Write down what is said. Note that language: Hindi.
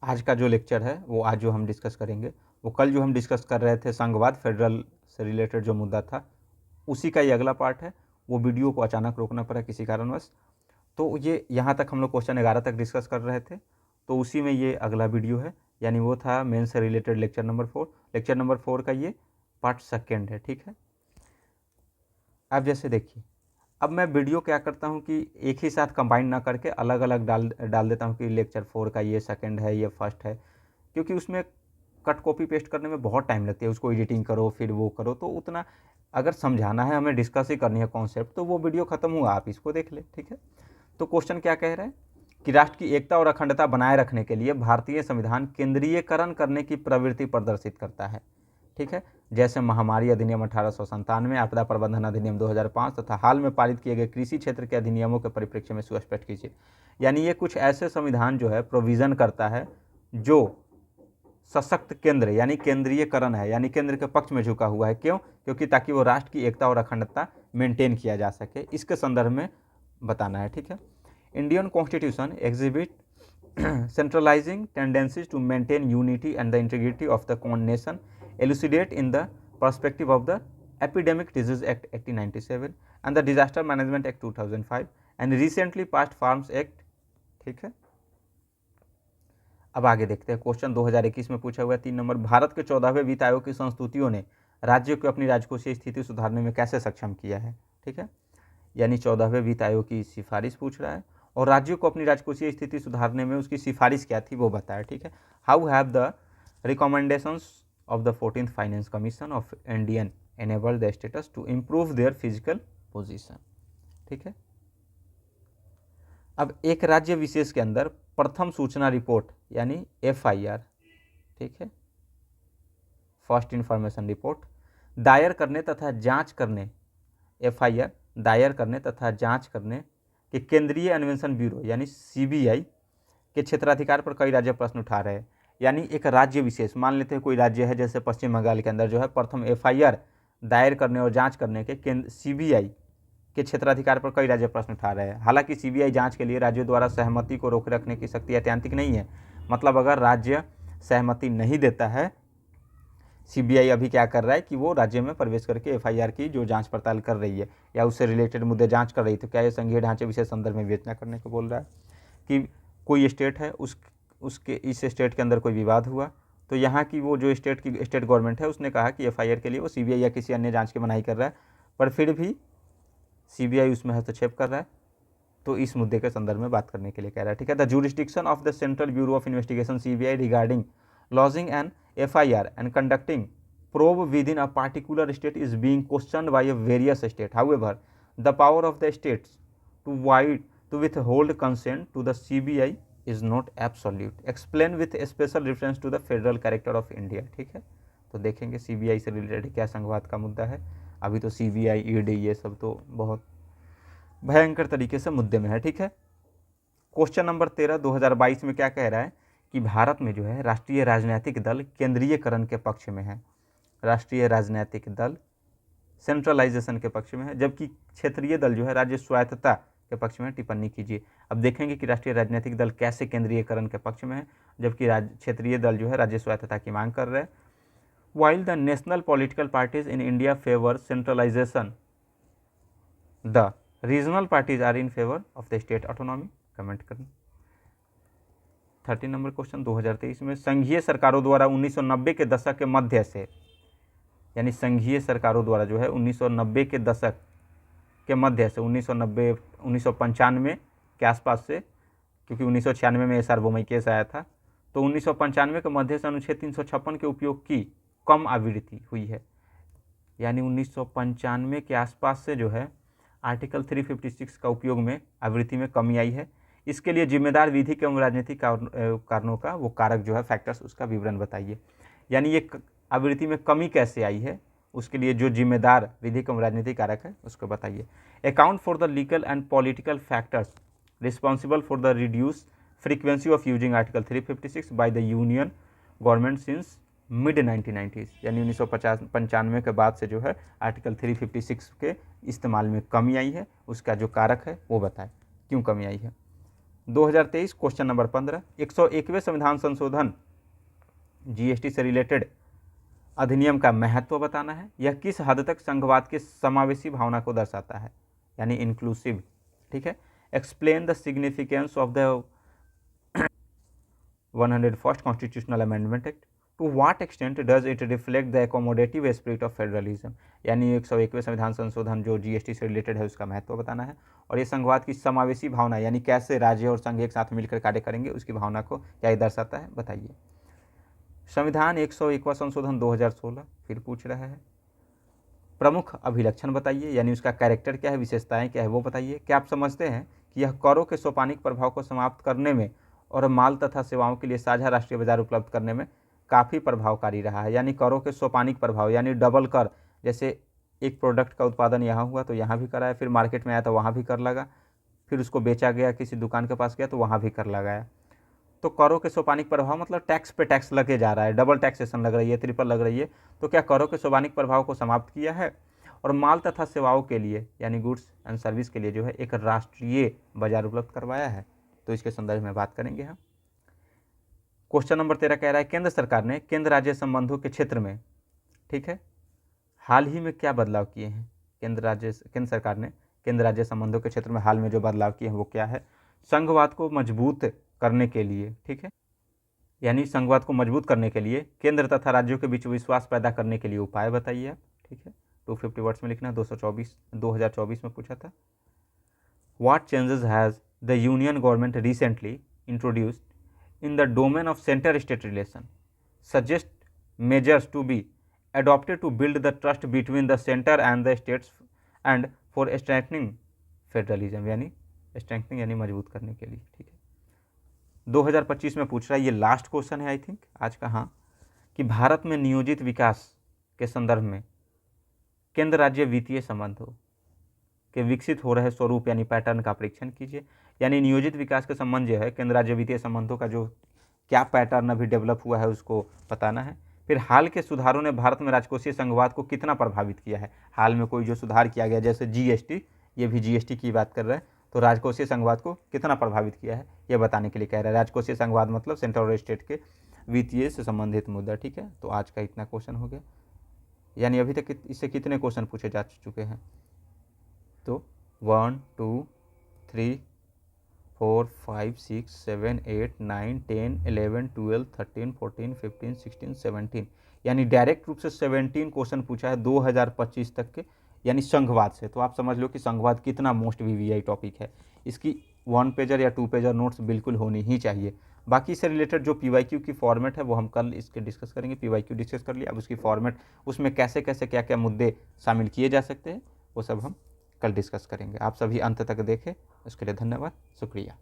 आज का जो लेक्चर है वो आज जो हम डिस्कस करेंगे वो कल जो हम डिस्कस कर रहे थे संघवाद फेडरल से रिलेटेड जो मुद्दा था उसी का ये अगला पार्ट है। वो वीडियो को अचानक रोकना पड़ा किसी कारणवश, तो ये यहाँ तक हम लोग क्वेश्चन 11 तक डिस्कस कर रहे थे, तो उसी में ये अगला वीडियो है, यानी वो था मेन से related lecture number 4। Lecture number 4 का ये पार्ट सेकेंड है, ठीक है। अब जैसे देखिए, अब मैं वीडियो क्या करता हूँ कि एक ही साथ कंबाइन ना करके अलग अलग डाल देता हूँ कि लेक्चर 4 का ये सेकंड है, ये फर्स्ट है, क्योंकि उसमें कट कॉपी पेस्ट करने में बहुत टाइम लगती है, उसको एडिटिंग करो फिर वो करो, तो उतना अगर समझाना है हमें, डिस्कस ही करनी है कॉन्सेप्ट, तो वो वीडियो खत्म हुआ, आप इसको देख ले, ठीक है। तो क्वेश्चन क्या कह रहा है कि राष्ट्र की एकता और अखंडता बनाए रखने के लिए भारतीय संविधान केंद्रीयकरण करने की प्रवृत्ति प्रदर्शित करता है, ठीक है। जैसे महामारी अधिनियम 1897, आपदा प्रबंधन अधिनियम 2005 तथा हाल में पारित किए गए कृषि क्षेत्र के अधिनियमों के परिप्रेक्ष्य में सुस्पष्ट कीजिए। यानी ये कुछ ऐसे संविधान जो है प्रोविज़न करता है जो सशक्त केंद्र यानी केंद्रीयकरण है, यानी केंद्र के पक्ष में झुका हुआ है। क्यों? क्योंकि ताकि वो राष्ट्र की एकता और अखंडता मेंटेन किया जा सके, इसके संदर्भ में बताना है, ठीक है। Indian constitution exhibit centralizing tendencies to maintain unity and the integrity of the nation, elucidate in the perspective of the Epidemic Disease Act 1897 and the Disaster Management Act 2005 and recently passed Farms Act, ठीक है। अब आगे देखते हैं, क्वेश्चन 2021 में पूछा हुआ है 3 नंबर, भारत के 14वें वित्त आयोग की संस्तुतियों ने राज्यों को अपनी राजकोषीय स्थिति सुधारने में कैसे सक्षम किया है, ठीक है। यानी 14वें वित्त आयोग की सिफारिश पूछ रहा है और राज्यों को अपनी राजकोषीय स्थिति सुधारने में उसकी सिफारिश क्या थी वो बताया, ठीक है। How have the recommendations of the 14th finance commission of Indian enabled the states to improve their physical position, ठीक है। अब एक राज्य विशेष के अंदर प्रथम सूचना रिपोर्ट यानी FIR, ठीक है, फर्स्ट इंफॉर्मेशन रिपोर्ट दायर करने तथा जांच करने, FIR दायर करने तथा जांच करने कि केंद्रीय अन्वेषण ब्यूरो यानी CBI के क्षेत्राधिकार पर कई राज्य प्रश्न उठा रहे हैं। यानी एक राज्य विशेष, मान लेते हैं कोई राज्य है जैसे पश्चिम बंगाल के अंदर जो है, प्रथम FIR दायर करने और जांच करने के CBI के क्षेत्राधिकार पर कई राज्य प्रश्न उठा रहे हैं। हालांकि CBI जांच के लिए राज्यों द्वारा सहमति को रोके रखने की शक्ति ऐतिहासिक नहीं है। मतलब अगर राज्य सहमति नहीं देता है, CBI अभी क्या कर रहा है कि वो राज्य में प्रवेश करके FIR की जो जांच पड़ताल कर रही है या उससे रिलेटेड मुद्दे जांच कर रही है, तो क्या ये संघीय ढांचे विशेष संदर्भ में विवेचना करने को बोल रहा है कि कोई स्टेट है, उसके इस स्टेट के अंदर कोई विवाद हुआ, तो यहाँ की वो जो स्टेट गवर्नमेंट है उसने कहा कि FIR के लिए वो CBI या किसी अन्य जाँच की मनाही कर रहा है, पर फिर भी CBI उसमें हस्तक्षेप कर रहा है, तो इस मुद्दे के संदर्भ में बात करने के लिए कह रहा है, ठीक है। The jurisdiction of the central bureau of investigation CBI regarding lodging an FIR and conducting probe within a particular state is being questioned by a various state. However, the power of the states to withhold consent to the CBI is not absolute. Explain with a special reference to the federal character of India, ठीक है। तो देखेंगे CBI से रिलेटेड क्या संघवाद का मुद्दा है। अभी तो CBI ED ये सब तो बहुत भयंकर तरीके से मुद्दे में है, ठीक है। क्वेश्चन नंबर 13 2022 में क्या कह रहा है कि भारत में जो है राष्ट्रीय राजनीतिक दल केंद्रीयकरण के पक्ष में है, राष्ट्रीय राजनीतिक दल सेंट्रलाइजेशन के पक्ष में है, जबकि क्षेत्रीय दल जो है राज्य स्वायत्तता के पक्ष में। टिप्पणी कीजिए। अब देखेंगे कि राष्ट्रीय राजनीतिक दल कैसे केंद्रीयकरण के पक्ष में है, जबकि क्षेत्रीय दल जो है राज्य स्वायत्तता की मांग कर रहे हैं। While the national political parties in India favour centralisation, the regional parties are in favour of the state autonomy. Comment करना। 13 नंबर क्वेश्चन 2023 में संघीय सरकारों द्वारा 1990 के दशक के मध्य से, यानी संघीय सरकारों द्वारा जो है 1990 के दशक के मध्य से 1990 1995 के आसपास से, क्योंकि 1996 में सार्वभौमिक केस आया था, तो 1995 के मध्य से अनुच्छेद 356 के उपयोग की कम आवृत्ति हुई है। यानी 1995 के आसपास से जो है आर्टिकल 356 का उपयोग में आवृत्ति में कमी आई है। इसके लिए जिम्मेदार विधिक एवं राजनीतिक कारणों का वो कारक जो है फैक्टर्स, उसका विवरण बताइए। यानी ये आवृत्ति में कमी कैसे आई है, उसके लिए जो जिम्मेदार विधिक एवं राजनीतिक कारक है उसको बताइए। Account for the legal and political factors responsible for the reduce frequency of using article 356 by the union government since mid 1990s। यानी 1995 के बाद से जो है आर्टिकल 356 के इस्तेमाल में कमी आई है, उसका जो कारक है वो बताएं, क्यों कमी आई है। 2023 क्वेश्चन नंबर 15, 101वें संविधान संशोधन जीएसटी से रिलेटेड अधिनियम का महत्व बताना है। यह किस हद तक संघवाद के समावेशी भावना को दर्शाता है, यानी इंक्लूसिव। ठीक है। Explain the significance of the 101st constitutional amendment act, to what extent does it reflect the accommodative spirit of federalism, यानी 101वें संविधान संशोधन जो जीएसटी से रिलेटेड है उसका महत्व बताना है। और ये संघवाद की समावेशी भावना यानी कैसे राज्य और संघ एक साथ मिलकर कार्य करेंगे उसकी भावना को क्या दर्शाता है, बताइए। संविधान 101वां संशोधन 2016 फिर पूछ रहा है। प्रमुख अभिलक्षण बताइए, यानी उसका कैरेक्टर क्या है, विशेषताएं क्या है वो बताइए। क्या आप समझते हैं कि यह करों के सोपानिक प्रभाव को समाप्त करने में और माल तथा सेवाओं के लिए साझा राष्ट्रीय बाजार उपलब्ध करने में काफ़ी प्रभावकारी रहा है, यानी करों के सोपानिक प्रभाव यानी डबल कर, जैसे एक प्रोडक्ट का उत्पादन यहाँ हुआ तो यहाँ भी कर आया, फिर मार्केट में आया तो वहाँ भी कर लगा, फिर उसको बेचा गया, किसी दुकान के पास गया तो वहाँ भी कर लगाया। तो करों के सोपानिक प्रभाव मतलब टैक्स पे टैक्स लगे जा रहा है, डबल टैक्सेशन लग रही है, ट्रिपल लग रही है। तो क्या करों के सोपानिक प्रभाव को समाप्त किया है और माल तथा सेवाओं के लिए यानी गुड्स एंड सर्विस के लिए जो है एक राष्ट्रीय बाजार उपलब्ध करवाया है। तो इसके संदर्भ में बात करेंगे हम। क्वेश्चन नंबर 13 कह रहा है केंद्र सरकार ने केंद्र राज्य संबंधों के क्षेत्र में, ठीक है, हाल ही में क्या बदलाव किए हैं। केंद्र सरकार ने केंद्र राज्य संबंधों के क्षेत्र में हाल में जो बदलाव किए हैं वो क्या है। संघवाद को मजबूत करने के लिए, ठीक है, यानी संघवाद को मजबूत करने के लिए केंद्र तथा राज्यों के बीच विश्वास पैदा करने के लिए उपाय बताइए आप। ठीक है, 250 वर्ड्स में लिखना। 2024 में पूछा था। What changes has the union government recently introduced in the domain of center-state relation, suggest measures to be adopted to build the trust between the center and the states and for strengthening federalism, यानी strengthening यानी मजबूत करने के लिए। ठीक है, 2025 में पूछ रहा है, ये लास्ट क्वेश्चन है आई थिंक आज का। हाँ, कि भारत में नियोजित विकास के संदर्भ में केंद्र राज्य वित्तीय संबंधों के विकसित हो रहे स्वरूप यानी पैटर्न का परीक्षण कीजिए। यानी नियोजित विकास के संबंध जो है केंद्र राज्य वित्तीय संबंधों का जो क्या पैटर्न अभी डेवलप हुआ है उसको बताना है। फिर हाल के सुधारों ने भारत में राजकोषीय संघवाद को कितना प्रभावित किया है। हाल में कोई जो सुधार किया गया जैसे जीएसटी, ये भी जीएसटी की बात कर रहा है, तो राजकोषीय संघवाद को कितना प्रभावित किया है ये बताने के लिए कह रहा है। राजकोषीय संघवाद मतलब सेंट्रल और स्टेट के वित्तीय से संबंधित मुद्दा। ठीक है, तो आज का इतना क्वेश्चन हो गया, यानी अभी तक इससे कितने क्वेश्चन पूछे जा चुके हैं। तो 1 2 3 4 5 6 7 8 9 10 11 12 13 14 15 16 17, यानी डायरेक्ट रूप से 17 क्वेश्चन पूछा है 2025 तक के, यानी संघवाद से। तो आप समझ लो कि संघवाद कितना मोस्ट वीवीआई टॉपिक है। इसकी 1 पेजर या 2 पेजर नोट्स बिल्कुल होनी ही चाहिए। बाकी से रिलेटेड जो पीवाईक्यू की फॉर्मेट है वो हम कल इसके डिस्कस करेंगे। पीवाईक्यू डिस्कस कर लिया, अब उसकी फॉर्मेट, उसमें कैसे कैसे क्या क्या मुद्दे शामिल किए जा सकते हैं वो सब हम कल डिस्कस करेंगे। आप सभी अंत तक देखें, उसके लिए धन्यवाद, शुक्रिया।